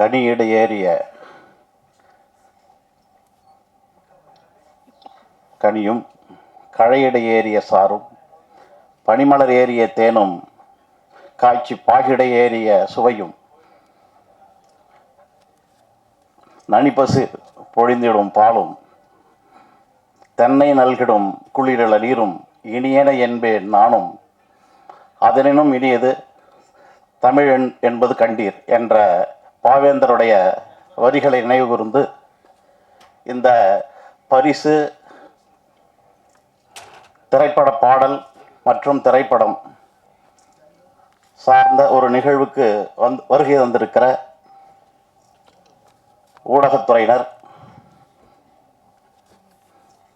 கனியிட ஏறிய கனியும், கழையிட ஏறிய சாரும், பனிமலர் ஏறிய தேனும், காய்ச்சி பாகிட ஏறிய சுவையும், நனிப்பசு பொழிந்திடும் பாலும், தென்னை நல்கிடும் குளிரள நீரும், இனியன என்பேன் நானும், அதனினும் இனியது தமிழ் என்பது கண்டீர் என்ற பாவேந்தருடைய வரிகளை நினைவு கூர்ந்து இந்த பரிசு திரைப்பட பாடல் மற்றும் திரைப்படம் சார்ந்த ஒரு நிகழ்வுக்கு வருகை தந்திருக்கிற ஊடகத்துறையினர்,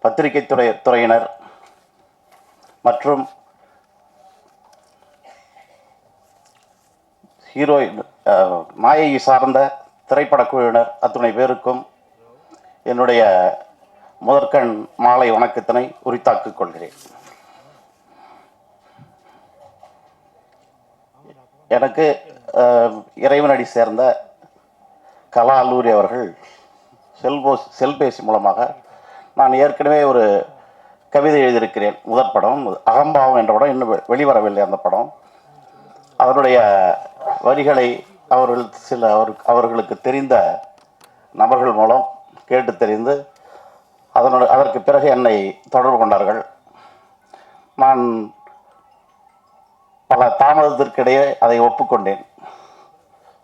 பத்திரிகை துறையினர் மற்றும் ஹீரோயின் நாயகி சார்ந்த திரைப்பட குழுவினர் அத்துணை பேருக்கும் என்னுடைய முதற்கண் மாலை வணக்கத்தினை உரித்தாக்கிக் கொள்கிறேன். எனக்கு இறைவனடி சேர்ந்த கலா அல்லூரி அவர்கள் செல்பேசி மூலமாக நான் ஏற்கனவே ஒரு கவிதை எழுதியிருக்கிறேன். முதற் படம் அகம்பாவம் என்ற படம் இன்னும் வெளிவரவில்லை. அந்த படம் அதனுடைய வரிகளை அவர்களுக்கு தெரிந்த நபர்கள் மூலம் கேட்டு தெரிந்து அதற்கு பிறகு என்னை தொடர்பு கொண்டார்கள். நான் பல தாமதத்திற்கிடையே அதை ஒப்புக்கொண்டேன்.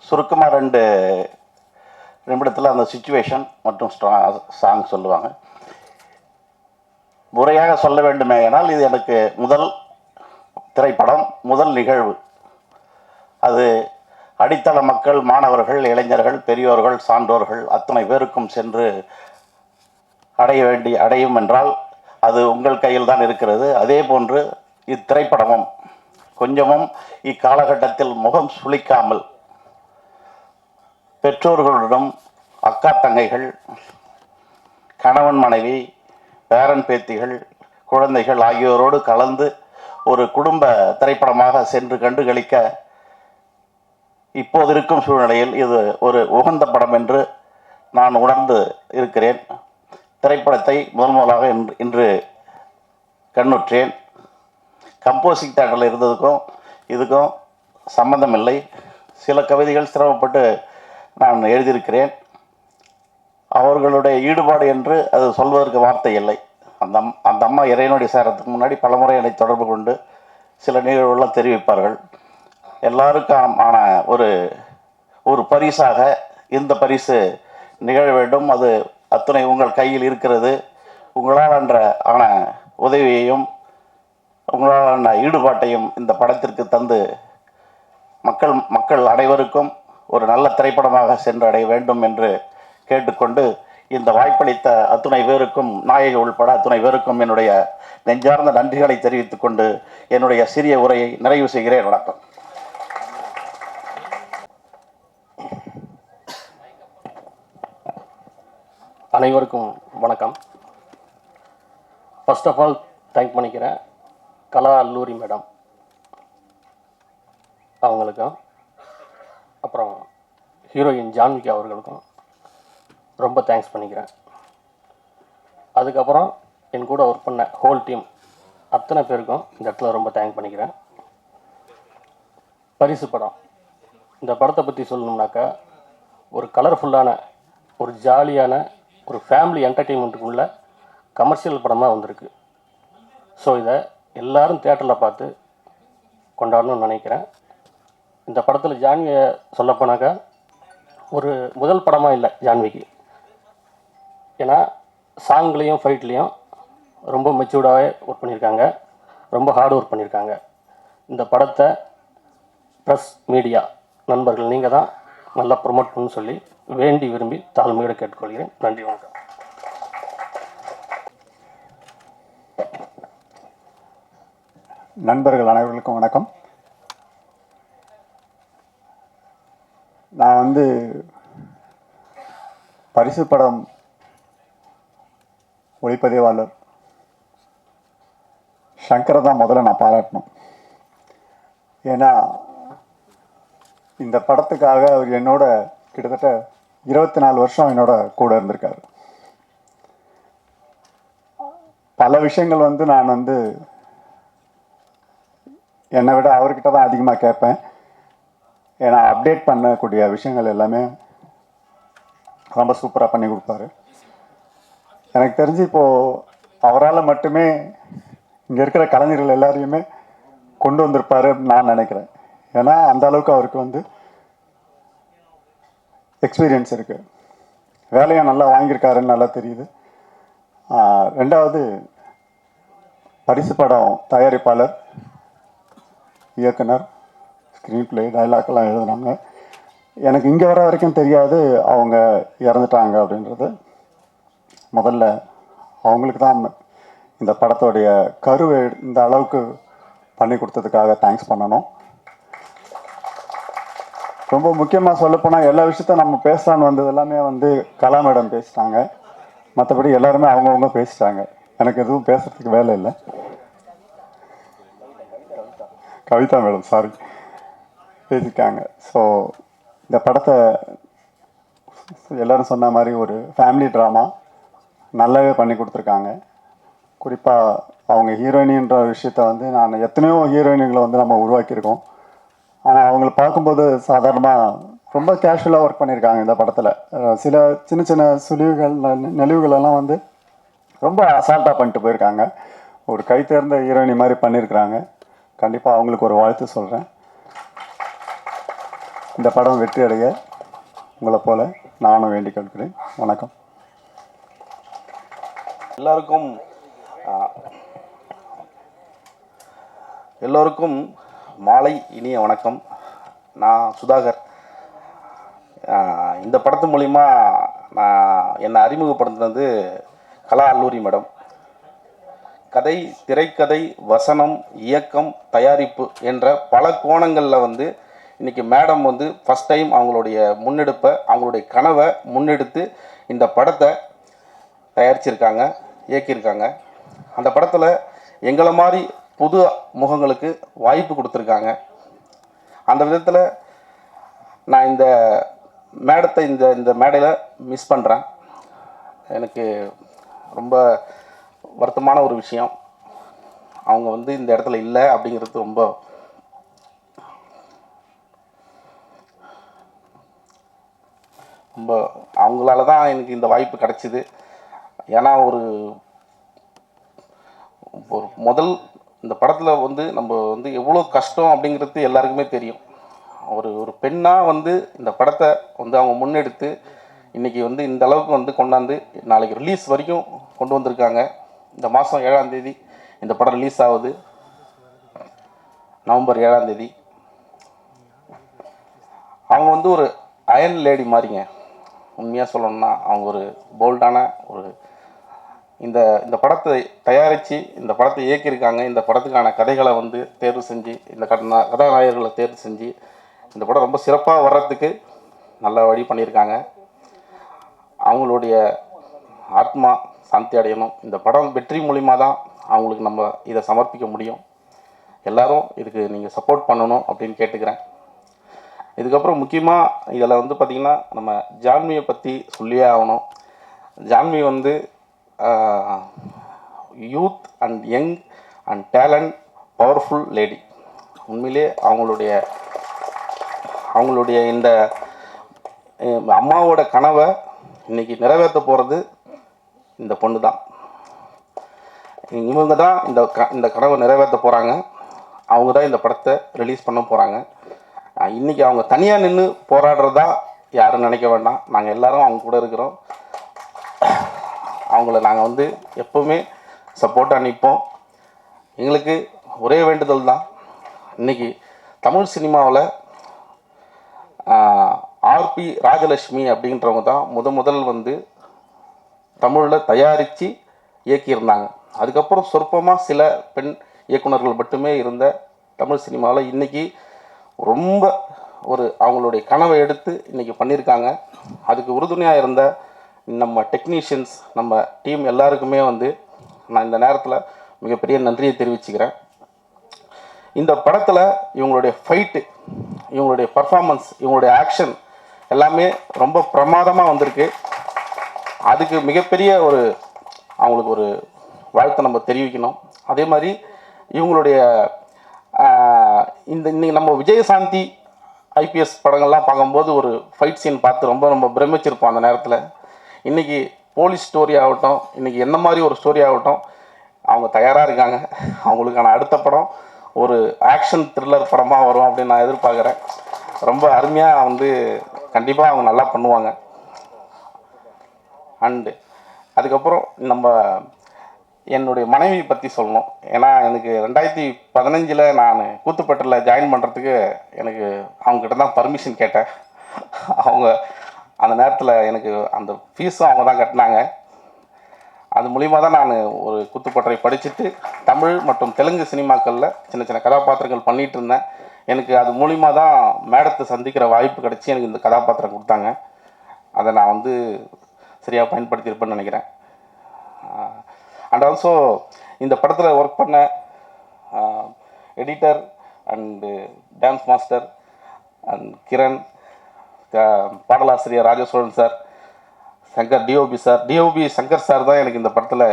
சுருக்கமாக 2 நிமிடத்தில் அந்த சிச்சுவேஷன் மற்றும் சாங் சொல்லுவாங்க. முறையாக சொல்ல வேண்டுமே ஆனால் இது எனக்கு முதல் திரைப்படம், முதல் நிகழ்வு. அது அடித்தள மக்கள், மாணவர்கள், இளைஞர்கள், பெரியோர்கள், சான்றோர்கள் அத்தனை பேருக்கும் சென்று அடையும் என்றால் அது உங்கள் கையில் தான் இருக்கிறது. அதே போன்று இத்திரைப்படமும் கொஞ்சமும் இக்காலகட்டத்தில் முகம் சுளிக்காமல் பெற்றோர்களுடன், அக்கா தங்கைகள், கணவன் மனைவி, பேரன் பேத்திகள், குழந்தைகள் ஆகியோரோடு கலந்து ஒரு குடும்ப திரைப்படமாக சென்று கண்டுகளிக்க இப்போது இருக்கும் சூழ்நிலையில் இது ஒரு உகந்த படம் என்று நான் உணர்ந்து இருக்கிறேன். திரைப்படத்தை முதலாக இன்று கண்ணுற்றேன். கம்போசிங் தேட்டரில் இருந்ததுக்கும் இதுக்கும் சம்பந்தம் இல்லை. சில கவிதைகள் சிரமப்பட்டு நான் எழுதியிருக்கிறேன். அவர்களுடைய ஈடுபாடு என்று அது சொல்வதற்கு வார்த்தை இல்லை. அந்த அம்மா இறைவனடி சேரத்துக்கு முன்னாடி பலமுறை என்னை தொடர்பு கொண்டு சில நிகழ்வுகள்லாம் தெரிவிப்பார்கள். எல்லாருக்கான ஒரு பரிசாக இந்த பரிசு நிகழ வேண்டும். அது அத்துணை உங்கள் கையில் இருக்கிறது. உங்களால் ஆன உதவியையும் உங்களால் ஈடுபாட்டையும் இந்த படத்திற்கு தந்து மக்கள் அனைவருக்கும் ஒரு நல்ல திரைப்படமாக சென்றடைய வேண்டும் என்று கேட்டுக்கொண்டு இந்த வாய்ப்பளித்த அத்துணை பேருக்கும், நாயகி உள்பட அத்துணை பேருக்கும் என்னுடைய நெஞ்சார்ந்த நன்றிகளை தெரிவித்துக் கொண்டு என்னுடைய சிறிய உரையை நிறைவு செய்கிறேன். வணக்கம். அனைவருக்கும் வணக்கம். ஃபர்ஸ்ட் ஆஃப் ஆல் தேங்க் பண்ணிக்கிறேன் கலா அல்லூரி மேடம் அவங்களுக்கும், அப்புறம் ஹீரோயின் ஜான்விகா அவர்களுக்கும் ரொம்ப தேங்க்ஸ் பண்ணிக்கிறேன். அதுக்கப்புறம் என் கூட ஒர்க் பண்ண ஹோல் டீம் அத்தனை பேருக்கும் இந்த இடத்துல ரொம்ப தேங்க் பண்ணிக்கிறேன். பரிசு படம், இந்த படத்தை பற்றி சொல்லணும்னாக்கா ஒரு கலர்ஃபுல்லான, ஒரு ஜாலியான, ஒரு ஃபேமிலி என்டர்டெயின்மெண்ட்டுக்குள்ள கமர்ஷியல் படமாக வந்திருக்கு. ஸோ இதை எல்லோரும் தியேட்டரில் பார்த்து கொண்டாடணும்னு நினைக்கிறேன். இந்த படத்தில் ஜான்வியை சொல்லப்போனாக்கா ஒரு முதல் படமாக இல்லை ஜான்விக்கு. ஏன்னா சாங்லேயும் ஃபைட்லேயும் ரொம்ப மெச்சூர்டாகவே ஒர்க் பண்ணியிருக்காங்க, ரொம்ப ஹார்ட் ஒர்க் பண்ணியிருக்காங்க. இந்த படத்தை ப்ரெஸ் மீடியா நண்பர்கள் நீங்கள் தான் நல்லா ப்ரொமோட் பண்ணு சொல்லி வேண்டி விரும்பி தாழ்மையோடு கேட்டுக்கொள்கிறேன். நன்றி, வணக்கம். நண்பர்கள் அனைவருக்கும் வணக்கம். நான் பரிசு படம் ஒளிப்பதிவாளர் சங்கரை தான் முதல்ல நான் பாராட்டணும். ஏன்னா இந்த படத்துக்காக அவர் என்னோட கிட்டத்தட்ட 24 வருஷம் என்னோட கூட இருந்திருக்காரு. பல விஷயங்கள் வந்து நான் வந்து என்னை விட அவர்கிட்ட தான் அதிகமாக கேட்பேன். ஏன்னா அப்டேட் பண்ணக்கூடிய விஷயங்கள் எல்லாமே ரொம்ப சூப்பராக பண்ணி கொடுப்பாரு. எனக்கு தெரிஞ்சு இப்போது அவரால் மட்டுமே இங்கே இருக்கிற கலைஞர்கள் எல்லாரையுமே கொண்டு வந்திருப்பாரு நான் நினைக்கிறேன். ஏன்னா அந்த அளவுக்கு அவருக்கு வந்து எக்ஸ்பீரியன்ஸ் இருக்குது, வேலையை நல்லா வாங்கியிருக்காருன்னு நல்லா தெரியுது. ரெண்டாவது, பரிசு படம் தயாரிப்பாளர், இயக்குனர், ஸ்க்ரீன் பிளே, டைலாக்லாம் எழுதுனாங்க. எனக்கு இங்கே வர வரைக்கும் தெரியாது அவங்க இறந்துட்டாங்க அப்படின்றது. முதல்ல அவங்களுக்கு தான் இந்த படத்தோடைய கருவை இந்த அளவுக்கு பண்ணி கொடுத்ததுக்காக தேங்க்ஸ் பண்ணணும். ரொம்ப முக்கியமாக சொல்லப்போனால் எல்லா விஷயத்த நம்ம பேசலான்னு வந்தது எல்லாமே வந்து கலா மேடம் பேசிட்டாங்க. மற்றபடி எல்லாருமே அவங்கவுங்க பேசிட்டாங்க. எனக்கு எதுவும் பேசுறதுக்கு வேலை இல்லை. கவிதா மேடம் சாரி பேசியிருக்காங்க. ஸோ இந்த படத்தை எல்லோரும் சொன்ன மாதிரி ஒரு ஃபேமிலி ட்ராமா நல்லாவே பண்ணி கொடுத்துருக்காங்க. குறிப்பாக அவங்க ஹீரோயினின்ற விஷயத்த வந்து நான் எத்தனையோ ஹீரோயினிகளை வந்து நம்ம உருவாக்கியிருக்கோம். ஆனால் அவங்கள பார்க்கும்போது சாதாரணமாக ரொம்ப கேஷுவலாக ஒர்க் பண்ணியிருக்காங்க. இந்த படத்தில் சில சின்ன சின்ன சுழிவுகள் நெளிவுகளெல்லாம் வந்து ரொம்ப அசால்ட்டாக பண்ணிட்டு போயிருக்காங்க. ஒரு கை தேர்ந்த ஹீரோயினி மாதிரி பண்ணியிருக்கிறாங்க. கண்டிப்பாக அவங்களுக்கு ஒரு வாழ்த்து சொல்கிறேன். இந்த படம் வெற்றி அடைய உங்களை போல நானும் வேண்டிக் கொள்கிறேன். வணக்கம். எல்லோருக்கும் மாலை இனிய வணக்கம். நான் சுதாகர். இந்த படத்து மூலிமா என்னை அறிமுகப்படுத்தினது கலா அல்லூரி மேடம். கதை, திரைக்கதை, வசனம், இயக்கம், தயாரிப்பு என்ற பல கோணங்களில் வந்து இன்றைக்கி மேடம் வந்து ஃபஸ்ட் டைம் அவங்களுடைய முன்னெடுப்பை, அவங்களுடைய கனவை முன்னெடுத்து இந்த படத்தை தயாரிச்சிருக்காங்க, இயக்கியிருக்காங்க. அந்த படத்தில் எங்களை மாதிரி புது முகங்களுக்கு வாய்ப்பு கொடுத்துருக்காங்க. அந்த விதத்தில் நான் இந்த மேடத்தை இந்த மேடையில் மிஸ் பண்ணுறேன். எனக்கு ரொம்ப வருத்தமான ஒரு விஷயம். அவங்க வந்து இந்த இடத்துல இல்லை அப்படிங்கிறது ரொம்ப ரொம்ப அவங்களால தான் எனக்கு இந்த வாய்ப்பு கிடச்சிது. ஏன்னா ஒரு முதல் இந்த படத்தில் வந்து நம்ம வந்து எவ்வளோ கஷ்டம் அப்படிங்கிறது எல்லாருக்குமே தெரியும். ஒரு பெண்ணாக வந்து இந்த படத்தை வந்து அவங்க முன்னெடுத்து இன்றைக்கி வந்து இந்த அளவுக்கு வந்து கொண்டாந்து நாளைக்கு ரிலீஸ் வரைக்கும் கொண்டு வந்திருக்காங்க. இந்த மாதம் 7ஆம் தேதி இந்த படம் ரிலீஸ் ஆகுது, நவம்பர் 7ஆம் தேதி. அவங்க வந்து ஒரு அயர்ன் லேடி மாதிரிங்க. உண்மையாக சொல்லணும்னா அவங்க ஒரு போல்டான ஒரு இந்த படத்தை தயாரித்து இந்த படத்தை இயக்கியிருக்காங்க. இந்த படத்துக்கான கதைகளை வந்து தேர்வு செஞ்சு, இந்த கதாநாயகர்களை தேர்வு செஞ்சு இந்த படம் ரொம்ப சிறப்பாக வர்றதுக்கு நல்ல வழி பண்ணியிருக்காங்க. அவங்களுடைய ஆத்மா சாந்தி அடையணும். இந்த படம் வெற்றி மூலிமா தான் அவங்களுக்கு நம்ம இதை சமர்ப்பிக்க முடியும். எல்லோரும் இதுக்கு நீங்கள் சப்போர்ட் பண்ணணும் அப்படின்னு கேட்டுக்கிறேன். இதுக்கப்புறம் முக்கியமாக இதில் வந்து பார்த்திங்கன்னா நம்ம ஜான்வியை பற்றி சொல்லியே ஆகணும். ஜான்வி வந்து youth and young and talent powerful lady. உண்மையிலே அவங்களுடைய இந்த அம்மாவோட கனவை இன்றைக்கி நிறைவேற்ற போகிறது இந்த பொண்ணு தான். இவங்க தான் இந்த கனவை நிறைவேற்ற போகிறாங்க. அவங்க தான் இந்த படத்தை ரிலீஸ் பண்ண போகிறாங்க. இன்றைக்கி அவங்க தனியாக நின்று போராடுறதா யாரும் நினைக்க வேண்டாம். நாங்கள் எல்லோரும் அவங்க கூட இருக்கிறோம். அவங்கள நாங்கள் வந்து எப்போவுமே சப்போர்ட்டாக நிற்போம். எங்களுக்கு ஒரே வேண்டுதல் தான், இன்றைக்கி தமிழ் சினிமாவில் ஆர்பி ராஜலட்சுமி அப்படின்றவங்க தான் முதல் வந்து தமிழில் தயாரித்து இயக்கியிருந்தாங்க. அதுக்கப்புறம் சொற்பமாக சில பெண் இயக்குநர்கள் மட்டுமே இருந்த தமிழ் சினிமாவில் இன்றைக்கி ரொம்ப அவங்களுடைய கனவை எடுத்து இன்றைக்கி பண்ணியிருக்காங்க. அதுக்கு உறுதுணையாக இருந்த நம்ம டெக்னீஷியன்ஸ், நம்ம டீம் எல்லாருக்குமே வந்து நான் இந்த நேரத்தில் மிகப்பெரிய நன்றியை தெரிவிச்சுக்கிறேன். இந்த படத்தில் இவங்களுடைய ஃபைட்டு, இவங்களுடைய பர்ஃபார்மன்ஸ், இவங்களுடைய ஆக்ஷன் எல்லாமே ரொம்ப பிரமாதமாக வந்திருக்கு. அதுக்கு மிகப்பெரிய அவங்களுக்கு ஒரு வாழ்த்தை நம்ம தெரிவிக்கணும். அதே மாதிரி இவங்களுடைய இன்னைக்கு நம்ம விஜயசாந்தி ஐபிஎஸ் படங்கள்லாம் பார்க்கும்போது ஒரு ஃபைட் சீன் பார்த்து ரொம்ப ரொம்ப பிரமிச்சிருப்போம் அந்த நேரத்தில். இன்றைக்கி போலீஸ் ஸ்டோரி ஆகட்டும், இன்றைக்கி என்ன மாதிரி ஒரு ஸ்டோரி ஆகட்டும், அவங்க தயாராக இருக்காங்க. அவங்களுக்கான அடுத்த படம் ஒரு ஆக்ஷன் த்ரில்லர் படமாக வரும் அப்படின்னு நான் எதிர்பார்க்குறேன். ரொம்ப அருமையாக கண்டிப்பாக அவங்க நல்லா பண்ணுவாங்க. அண்டு அதுக்கப்புறம் என்னுடைய மனைவி பற்றி சொல்லணும். ஏன்னா எனக்கு 2015 நான் கூத்துப்பட்டில் ஜாயின் பண்ணுறதுக்கு எனக்கு அவங்ககிட்ட தான் பர்மிஷன் கேட்டேன். அவங்க அந்த நேரத்தில் எனக்கு அந்த ஃபீஸும் அவங்க தான் கட்டினாங்க. அது மூலிமா தான் நான் ஒரு கூத்துப்பட்டறை படிச்சுட்டு தமிழ் மற்றும் தெலுங்கு சினிமாக்களில் சின்ன சின்ன கதாபாத்திரங்கள் பண்ணிகிட்டு இருந்தேன். எனக்கு அது மூலிமா தான் மேடத்தை சந்திக்கிற வாய்ப்பு கிடச்சி எனக்கு இந்த கதாபாத்திரம் கொடுத்தாங்க. அதை நான் சரியாக பயன்படுத்தியிருப்பேன்னு நினைக்கிறேன். அண்ட் ஆல்சோ இந்த படத்தில் ஒர்க் பண்ண editor and dance master and Kiran, பாடலாசிரியர் Rajacholan sir, Shankar DOP Shankar sir தான் எனக்கு இந்த படத்தில்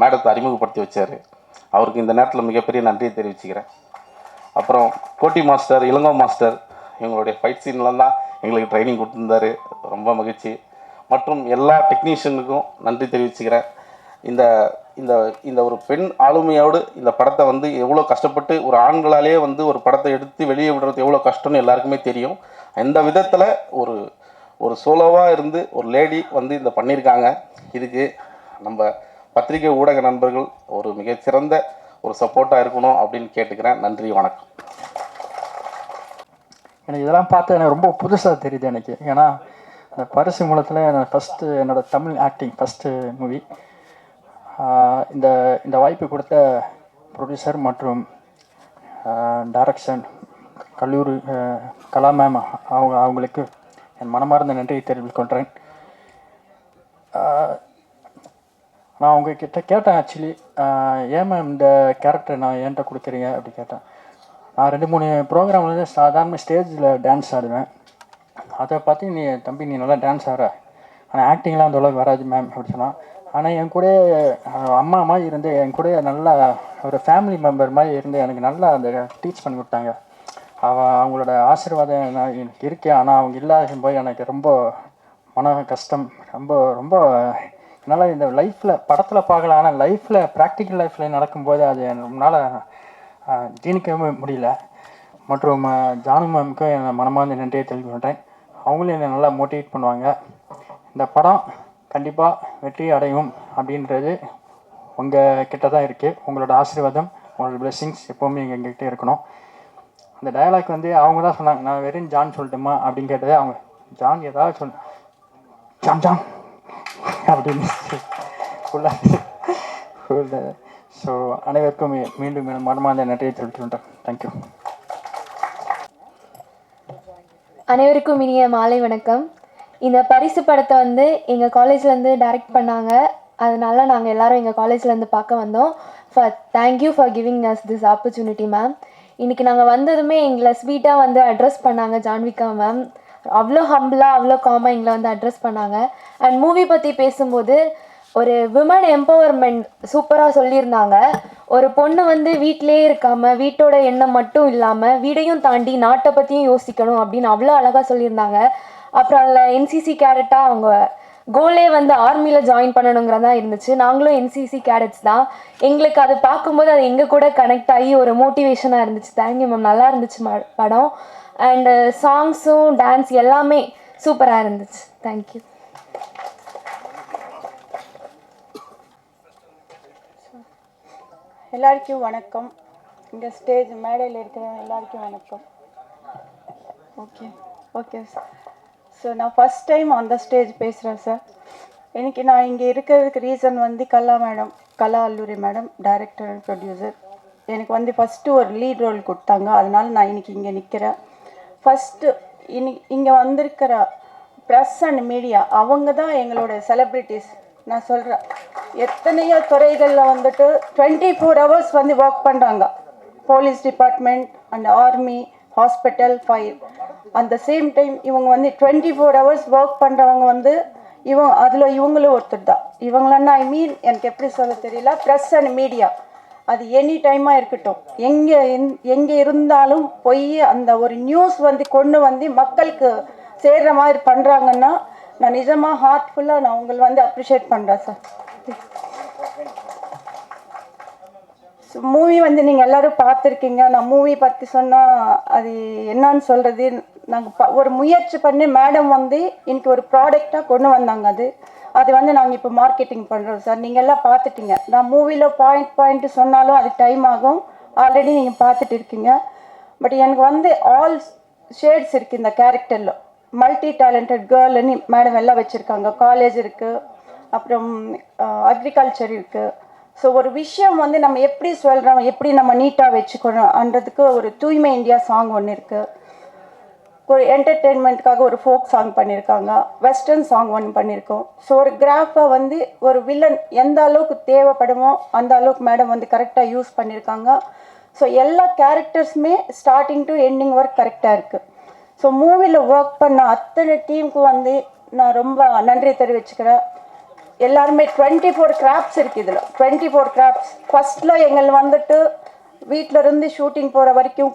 மேடத்தை அறிமுகப்படுத்தி வச்சார். அவருக்கு இந்த நேரத்தில் மிகப்பெரிய நன்றியை தெரிவிச்சுக்கிறேன். அப்புறம் கோட்டி மாஸ்டர், இளங்கோ மாஸ்டர், இவங்களுடைய ஃபைட் சீன்லாம் தான் எங்களுக்கு ட்ரைனிங் கொடுத்துருந்தாரு. ரொம்ப மகிழ்ச்சி. மற்றும் எல்லா டெக்னீஷியனுக்கும் நன்றி தெரிவிச்சுக்கிறேன். இந்த இந்த இந்த ஒரு பெண் ஆளுமையோடு இந்த படத்தை எவ்வளோ கஷ்டப்பட்டு ஒரு ஆண்களாலே ஒரு படத்தை எடுத்து வெளியே விடுறது எவ்வளோ கஷ்டம்னு எல்லாருக்குமே தெரியும். இந்த விதத்தில் ஒரு சோலோவாக இருந்து ஒரு லேடி இந்த பண்ணியிருக்காங்க. இதுக்கு நம்ம பத்திரிகை ஊடக நண்பர்கள் ஒரு மிகச்சிறந்த ஒரு சப்போர்ட்டாக இருக்கணும் அப்படின்னு கேட்டுக்கிறேன். நன்றி, வணக்கம். எனக்கு இதெல்லாம் பார்த்து எனக்கு ரொம்ப புதுசாக தெரியுது எனக்கு. ஏன்னா அந்த பரிசு மூலத்தில் என்னோடய தமிழ் ஆக்டிங் ஃபஸ்ட்டு மூவி. இந்த வாய்ப்பு கொடுத்த ப்ரொடியூசர் மற்றும் டைரக்ஷன் கல்லூரி கலா மேம் அவங்களுக்கு என் மனமார்ந்த நன்றியை தெரிவித்துக் கொள்கிறேன். நான் உங்ககிட்ட கேட்டேன் ஆக்சுவலி, ஏன் மேம் இந்த கேரக்டர் நான் ஏன்ட்ட கொடுக்குறீங்க அப்படி கேட்டேன். நான் 2-3 ப்ரோக்ராமில் சாதாரண ஸ்டேஜில் டான்ஸ் ஆடுவேன். அதை பார்த்து நீ நல்லா டான்ஸ் ஆடுற, ஆனால் ஆக்டிங்லாம் அந்த அளவுக்கு வராது மேம் அப்படி சொன்னான். ஆனால் என் கூட அம்மா மாதிரி இருந்து என் கூட நல்லா ஒரு ஃபேமிலி மெம்பர் மாதிரி இருந்து எனக்கு நல்லா அந்த டீச் பண்ணி கொடுத்தாங்க. அவங்களோட ஆசீர்வாதம் நான் எனக்கு இருக்கேன். ஆனால் அவங்க இல்லாத போய் எனக்கு ரொம்ப மன கஷ்டம். ரொம்ப ரொம்ப என்னால் இந்த லைஃப்பில் படத்தில் பார்க்கலாம், ஆனால் லைஃப்பில் ப்ராக்டிக்கல் லைஃப்பில் நடக்கும்போது அது என்னால் ஜீனிக்கவே முடியல. மற்றும் ஜானு மேமுக்கு என் மனமார்ந்த நன்றியை தெரிவிக்கின்றேன். அவங்களும் என்னை நல்லா மோட்டிவேட் பண்ணுவாங்க. இந்த படம் கண்டிப்பாக வெற்றி அடையும் அப்படின்றது உங்கள் கிட்ட தான் இருக்குது. உங்களோட ஆசீர்வாதம், உங்களோட பிளெஸ்ஸிங்ஸ் எப்போவுமே எங்ககிட்ட இருக்கணும். அந்த டயலாக் அவங்க தான் சொன்னாங்க. நான் வெறும் ஜான் சொல்லட்டுமா அப்படின்னு கேட்டது. அவங்க ஜான் ஏதாவது ஜான் ஜான் அப்படின்னு ஃபுல்லாக. ஸோ அனைவருக்கும் மீண்டும் மனமார்ந்த நன்றியை தெரிவித்துக்கிட்டேன். தேங்க்யூ. அனைவருக்கும் இனிய மாலை வணக்கம். இந்த பரிசு படத்தை எங்கள் காலேஜ்லேருந்து டைரக்ட் பண்ணாங்க. அதனால நாங்கள் எல்லோரும் எங்கள் காலேஜ்லேருந்து பார்க்க வந்தோம். Thank you for giving us this opportunity ma'am. இன்றைக்கி நாங்கள் வந்ததுமே எங்களை ஸ்வீட்டாக அட்ரஸ் பண்ணாங்க ஜான்விகா மேம். அவ்வளோ ஹம்பிளாக அவ்வளோ காமாக எங்களை அட்ரஸ் பண்ணாங்க. அண்ட் மூவி பற்றி பேசும்போது ஒரு விமன் எம்பவர்மெண்ட் சூப்பராக சொல்லியிருந்தாங்க. ஒரு பொண்ணு வீட்டிலே இருக்காமல் வீட்டோட எண்ணம் மட்டும் இல்லாமல் வீடையும் தாண்டி நாட்டை பற்றியும் யோசிக்கணும் அப்படின்னு அவ்வளோ அழகாக சொல்லியிருந்தாங்க. அப்புறம் அதில் என்சிசி கேடட்டாக அவங்க கோலே ஆர்மியில் ஜாயின் பண்ணணுங்கிறதா இருந்துச்சு. நாங்களும் என்சிசி கேடட்ஸ் தான். எங்களுக்கு அது பார்க்கும்போது அது எங்கள் கூட கனெக்ட் ஆகி ஒரு மோட்டிவேஷனாக இருந்துச்சு. Thank you ma'am. நல்லா இருந்துச்சு படம். அண்டு சாங்ஸும் டான்ஸ் எல்லாமே சூப்பராக இருந்துச்சு. தேங்க்யூ. எல்லாருக்கும் வணக்கம். இங்கே ஸ்டேஜ் மேடையில் இருக்கிற எல்லாருக்கும் வணக்கம். Okay sir. ஸோ நான் ஃபஸ்ட் டைம் அந்த ஸ்டேஜ் பேசுகிறேன் சார். இன்றைக்கி நான் இங்கே இருக்கிறதுக்கு reason Kala Alluri madam, director and producer. எனக்கு ஃபஸ்ட்டு ஒரு லீட் ரோல் கொடுத்தாங்க. அதனால் நான் இன்றைக்கி இங்கே நிற்கிறேன். ஃபஸ்ட்டு இங்கே வந்திருக்கிற ப்ரெஸ் அண்ட் மீடியா அவங்க தான் எங்களோட செலிப்ரிட்டிஸ். நான் சொல்கிறேன், எத்தனையோ துறைகளில் 24 hours ஒர்க் பண்ணுறாங்க. Police department and army, hospital fire அந்த சேம் டைம் இவங்க வந்து 24 hours ஒர்க் பண்ணுறவங்க வந்து இவங்களும் ஒருத்தர் தான். இவங்களன்னா எனக்கு எப்படி சொல்ல தெரியல, ப்ரெஸ் அண்ட் மீடியா அது எனி டைமாக இருக்கட்டும், எங்கே இருந்தாலும் போய் அந்த ஒரு நியூஸ் வந்து கொண்டு வந்து மக்களுக்கு சேர்ற மாதிரி பண்ணுறாங்கன்னா நான் நிஜமாக ஹார்ட்ஃபுல்லாக நான் உங்களை வந்து அப்ரிஷியேட் பண்ணுறேன் சார். மூவி வந்து நீங்கள் எல்லோரும் பார்த்துருக்கீங்க. நான் மூவி பற்றி சொன்னால் அது என்னன்னு சொல்கிறது, நாங்கள் ஒரு முயற்சி பண்ணி மேடம் வந்து இன்னைக்கு ஒரு ப்ராடக்டாக கொண்டு வந்தாங்க. அது வந்து நாங்கள் இப்போ மார்க்கெட்டிங் பண்ணுறோம் சார். நீங்கள் எல்லாம் பார்த்துட்டீங்க. நான் மூவியில் பாயிண்ட் சொன்னாலும் அது டைம் ஆகும், ஆல்ரெடி நீங்கள் பார்த்துட்டு இருக்கீங்க. பட் எனக்கு வந்து ஆல் ஷேட்ஸ் இருக்குது இந்த கேரக்டரில். மல்டி டேலண்டட் கேர்ள்னு மேடம் எல்லாம் வச்சுருக்காங்க. காலேஜ் இருக்குது, அப்புறம் அக்ரிகல்ச்சர் இருக்குது. ஸோ ஒரு விஷயம் வந்து நம்ம எப்படி சொல்கிறோம், எப்படி நம்ம நீட்டாக வச்சுக்கணும்ன்றதுக்கு ஒரு தூய்மை இந்தியா சாங் ஒன்று இருக்குது. ஒரு என்டர்டெயின்மெண்ட்டுக்காக ஒரு ஃபோக் சாங் பண்ணியிருக்காங்க, வெஸ்டர்ன் சாங் ஒன்று பண்ணியிருக்கோம். ஸோ ஒரு கிராஃபை வந்து ஒரு வில்லன் எந்த அளவுக்கு தேவைப்படுமோ அந்த அளவுக்கு மேடம் வந்து கரெக்டாக யூஸ் பண்ணியிருக்காங்க. ஸோ எல்லா கேரக்டர்ஸுமே ஸ்டார்டிங் டு எண்டிங் ஒர்க் கரெக்டாக இருக்குது. ஸோ மூவியில் ஒர்க் பண்ண அத்தனை டீமுக்கு வந்து நான் ரொம்ப நன்றி தெரிவிச்சுக்கிறேன். எல்லாருமே 24 கிராஃப்ட்ஸ் இருக்குது இதில். 24 கிராஃப்ட்ஸ் ஃபஸ்ட்டில் எங்கள் வந்துட்டு வீட்டில் இருந்து ஷூட்டிங் போகிற வரைக்கும்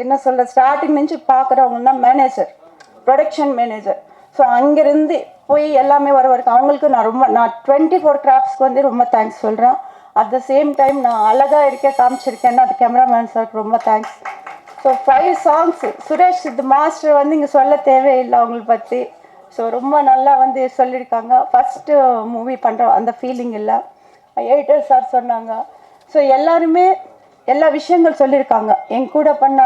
என்ன சொல்கிற ஸ்டார்டிங் நினச்சி பார்க்குறவங்கன்னா மேனேஜர், ப்ரொடக்ஷன் மேனேஜர். ஸோ அங்கேருந்து போய் எல்லாமே வர வரைக்கும் அவங்களுக்கு நான் 24 கிராஃப்ட்ஸ்க்கு வந்து ரொம்ப தேங்க்ஸ் சொல்கிறேன். அட் த சேம் டைம் நான் அழகாக காமிச்சிருக்கேன்னா அது கேமராமேன் சாருக்கு ரொம்ப தேங்க்ஸ். ஸோ 5 சாங்ஸ் சுரேஷ் சித்து மாஸ்டர் வந்து இங்கே சொல்ல தேவையில்லை அவங்களை பற்றி. ஸோ ரொம்ப நல்லா வந்து சொல்லியிருக்காங்க. ஃபஸ்ட்டு மூவி பண்ணுற அந்த ஃபீலிங் இல்லை. எடிட்டர் சார் சொன்னாங்க. ஸோ எல்லாருமே எல்லா விஷயங்கள் சொல்லியிருக்காங்க. என் கூட பண்ண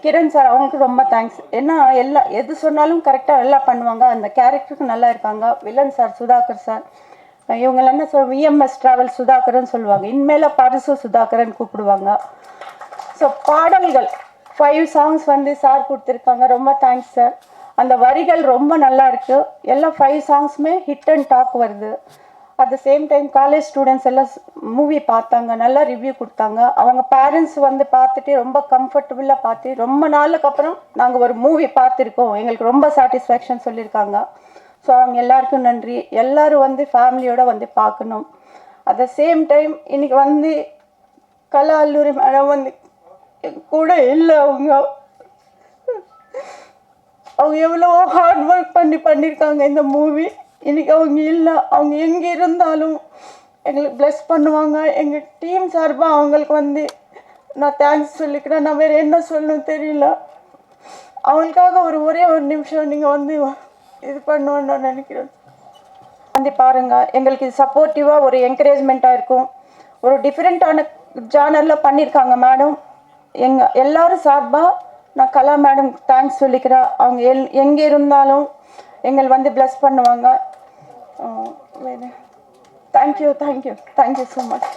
கிரண் சார் அவங்களுக்கு ரொம்ப தேங்க்ஸ். ஏன்னா எது சொன்னாலும் கரெக்டாக நல்லா பண்ணுவாங்க. அந்த கேரக்டருக்கு நல்லா இருக்காங்க. வில்லன் சார் சுதாகர் சார், இவங்க என்ன விஎம்எஸ் ட்ராவல் சுதாகர்ன்னு சொல்லுவாங்க, இனிமேல் பரிசு சுதாகரன் கூப்பிடுவாங்க. ஸோ பாடல்கள் 5 சாங்ஸ் வந்து சார் கொடுத்துருக்காங்க. ரொம்ப தேங்க்ஸ் சார். அந்த வரிகள் ரொம்ப நல்லா இருக்குது. எல்லா 5 சாங்ஸுமே ஹிட் அண்ட் டாக் வருது. At the same time college students எல்லாம் மூவி பார்த்தாங்க, நல்லா ரிவ்யூ கொடுத்தாங்க. அவங்க பேரண்ட்ஸ் வந்து பார்த்துட்டு ரொம்ப கம்ஃபர்டபுளாக பார்த்து ரொம்ப நாளுக்கு அப்புறம் நாங்கள் ஒரு மூவி பார்த்துருக்கோம், எங்களுக்கு ரொம்ப சாட்டிஸ்ஃபேக்ஷன் சொல்லியிருக்காங்க. ஸோ அவங்க எல்லாருக்கும் நன்றி. எல்லோரும் வந்து ஃபேமிலியோடு வந்து பார்க்கணும். அட் த சேம் டைம் இன்றைக்கி வந்து கலா அல்லூரி மேடம் வந்து கூட இல்லை. அவங்க எவ்வளோ ஹார்ட் ஒர்க் பண்ணியிருக்காங்க இந்த மூவி. இன்றைக்கி அவங்க இல்லை. அவங்க எங்கே இருந்தாலும் எங்களுக்கு ப்ளஸ் பண்ணுவாங்க. எங்கள் டீம் சார்பாக அவங்களுக்கு வந்து நான் தேங்க்ஸ் சொல்லிக்கிறேன். நான் வேறு என்ன சொல்லணும் தெரியல. அவங்களுக்காக ஒரே ஒரு நிமிஷம் நீங்கள் வந்து இது பண்ணணுன்னு நான் நினைக்கிறேன். வந்து பாருங்கள், எங்களுக்கு இது சப்போர்ட்டிவாக ஒரு என்கரேஜ்மெண்ட்டாக இருக்கும். ஒரு டிஃப்ரெண்ட்டான ஜானரில் பண்ணியிருக்காங்க மேடம். எல்லோரும் சார்பாக நான் கலா மேடம் தேங்க்ஸ் சொல்லிக்கிறேன். அவங்க எங்கே இருந்தாலும் எங்களை வந்து ப்ளஸ் பண்ணுவாங்க. Thank you so much.